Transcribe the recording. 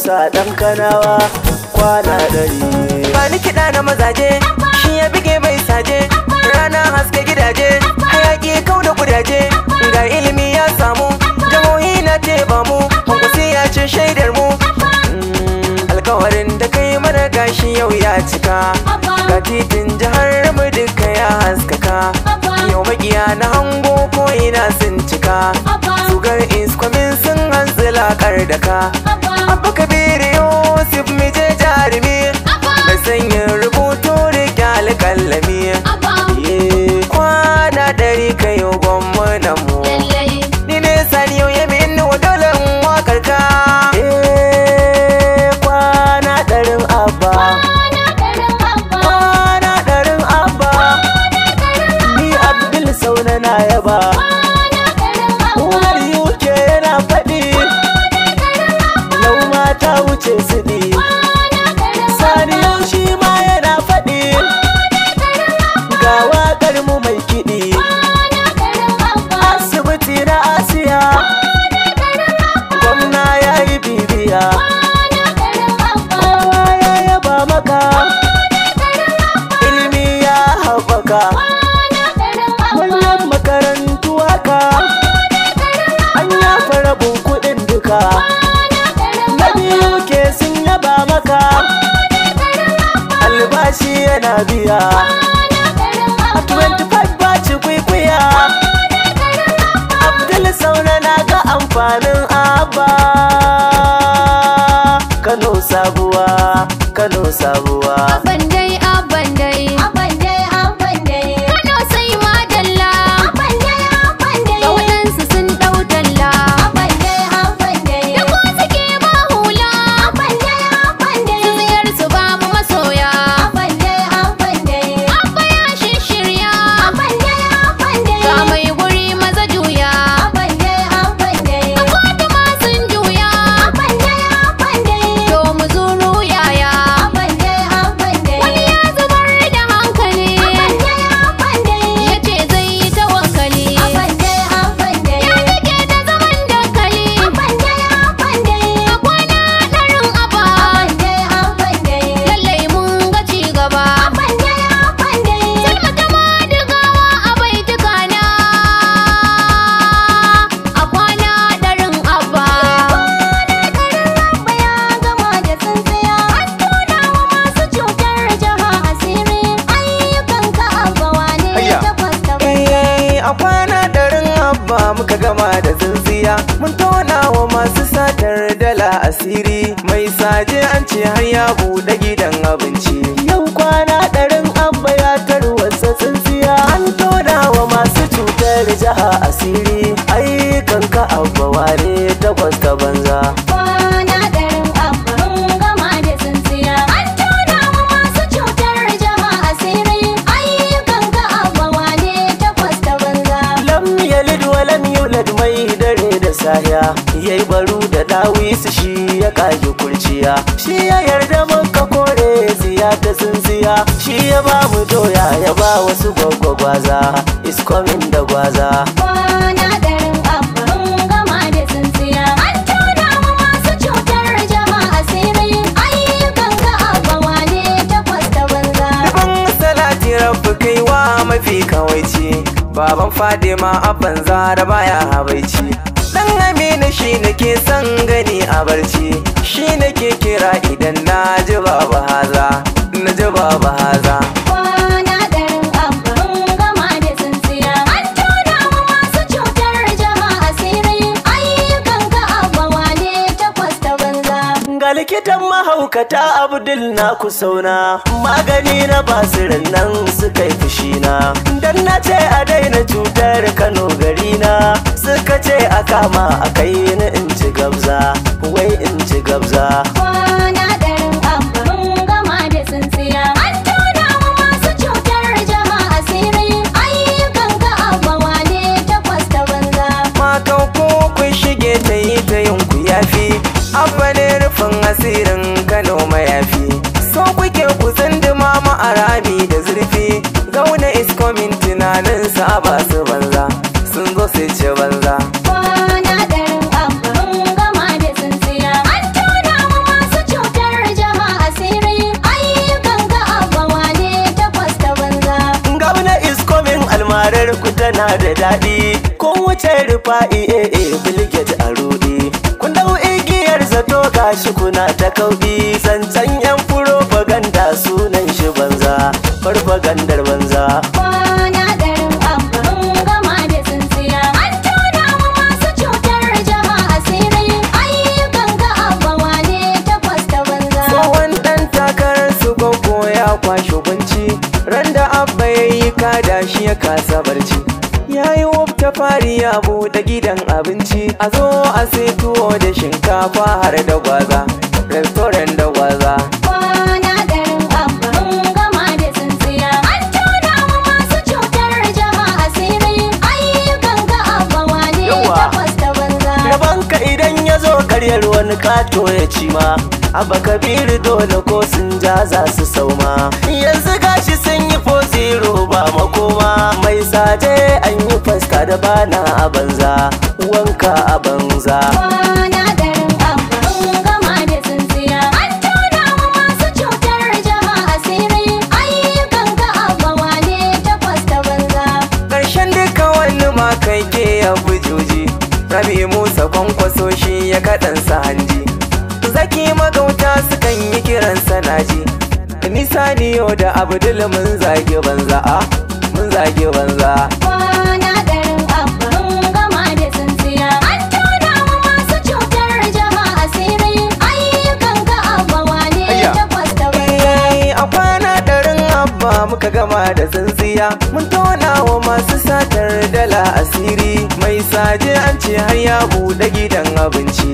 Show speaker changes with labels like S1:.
S1: Musa ɗan Kanawa kwana 100.
S2: Bani kiɗa na mazaje shi ya bige mai saje, rana haske gidaje hayaki kau da kudaje, ga ilimi ya samu jahohi na teba mu, Kwankwasi ya ce shaidar mu. Alkawarin da kai mana gashi yau ya cika, ga titin jihar mu duka ya haskaka, yau makiya na hango ko ina sun cika, sugar is coming sun hanzila kar da ka. Abba Kabiru Yusuf mije jarumi, da sanyin rubutu da alƙalami, kwana 100 kayo gwamnan mu, ni ne Sani yau ya min wa dole wakar ka.
S1: Kwana 100 Abba, kwana 100 Abba, ni Abdul Sauna na yaba, Umar UK yana faɗi, yau mata wuce siɗi, Sani yau shi ma yana faɗi, ga waƙar mu mai kiɗi, asibiti na Asiya, gwamna ya yi bibiya, kowa ya yaba maka, ilimi ya haɓaka, manyan makarantu haka, an yafa rabin kuɗin duka, na biyu ke sun yaba maka, albashi yana biya, a 25 baci kwikwiya, Abdul Sauna na ga amfanin Abba. Kano sabuwa, Kano sabuwa,
S3: Abandai, abandai, abandai, abandai, Kano sai madalla, abandai, abandai, ga waɗansu sun ɗau talla, abandai, abandai, da ko suke ba hula, abandai, abandai, ziyar su babu masoya, abandai, abandai, Abba ya shirya, abandai, abandai, ga mai guri maza juya, abandai, abandai, ga Fatima sun juya, abandai, abandai, to mu zuru yaya, abandai, abandai, wani ya zubar da hankali, abandai, abandai, ya ce zai yi tawakkali, abandai, abandai, ya rike da zaman dankali, abandai, abandai, a kwana 100 Abba, abandai, abandai, lallai mun ga ci gaba, abandai, abandai, Salma ta madigawa a baituka na, a kwana 100 Abba, Abba ya gama da tsintsiya, an tona wa masu cutar jaha asiri, ayyukan ka Abba wane
S2: Hayya.
S3: takwas da
S2: A kwana 100 Abba muka gama da tsintsiya, mun tona wa masu satar dala asiri, mai saje an ce har ya buɗe gidan abinci.
S1: yau kwana 100 Abba ya tarwatsa tsintsiya, an tona wa masu cutar jiha asiri, ayyukan ka Abba ware takwas ta banza.
S3: kwana 100 Abba mun gama da tsintsiya, an tona wa masu cutar jaha asiri, ayyukan ka Abba wane takwas da banza.
S1: Lam yalid wa lam yulad mai dare da sahiya, yayi baru da dawisu shi ya kage kurciya, shi ya yarda muka kore ziya ta tsintsiya, shi ya ba mu doya ya ba wasu gwaggwagwaza, is coming da gwaza.
S3: Kwana 100 Abba mun gama da tsintsiya, an tona wa masu cutar jaha asiri, ayyukan ka Abba wane takwas da banza.
S2: Dubin salati rabbi kaiwa mafi kawaici, baban Fadima abban Zara baya habaici, dan Aminu shi nake son gani a barci, shi nake kira idan na ji babu haza, na ji babu haza.
S3: Kwana 100 Abba mun gama da tsintsiya, an tona wa masu cutar jaha asiri, ayyukan ka Abba wane takwas da banza.
S1: Ga likitan mahaukata Abdul na ku sauna, magani na basirin nan suka yi fushina, dan na ce a daina cutar Kano garina, suka ce a kama a kai ni in ci gabza, wai in ci gabza.
S3: Kwana 100 Abba mun gama da tsintsiya, an tona wa masu cutar jaha asiri, ayyukan ka Abba wane takwas da banza.
S2: Matan ko kun shige ta yi ta yin ku yafi, abba ne rufin asirin Kano mayafi, so kuke ku tsindima ma'arami da zurfi, gauna is coming tunanin sa ba su banza, sun zo su ci banza.
S3: Kwana 100 Abba mun gama da tsintsiya, an tona wa
S1: tana da daɗi. Kun wuce rufa'i bilget a rudi. Kun dau igiyar zato gashi kuna ta kauɗi. Zancen yan propaganda sunan shi banza, farfagandar banza.
S3: Kwana ɗarin abba mun gama da tsintsiya. An tona wa masu cutar jiha asiri. Ayyukan ga abba wane takwas ta banza.
S2: Tsohon ɗan takarar su gogo ya kwashe bunci. Ran da abba ya yi kada shi ya kasa barci. Ya yi ta fari ya buɗe gidan abinci. A zo a sai tuwo da shinkafa har da gwaza, restaurant da gwaza.
S3: Kwana ɗarin abba mun gama da tsintsiya. An tona wa masu cutar jiha asiri. Ayyukan ga abba wane takwas ta banza.
S1: Rabanka idan ya zo karyar wani kato ya ci ma. Abba Kabiru dole ko sun ja za su sauma. Yanzu gashi sun yi 4-0 ba makoma. Mai saje an yi fasta da bana a banza, wanka a banza.
S3: Kwana ɗarin abba mun gama da tsintsiya. An tona wa masu cutar jiha asiri. Ayyukan ga abba wane takwas ta banza.
S2: Ƙarshen duka wani makai ke ya bujuji. Rabi Musa Kwankwaso shi ya kaɗansa hanji. Zaki magauta sukan yi kiran sanaji. Nisa niyo da Abdul mun zage banza, mun zage banza.
S3: Kwana ɗarin abba mun gama da tsintsiya. An tona wa masu cutar jiha asiri. Ayyukan ga abba wane takwas ta banza.
S2: A kwana ɗarin abba muka gama da tsintsiya. Mun tona wa masu satar dala asiri. Mai saje an ce har ya buɗe gidan abinci.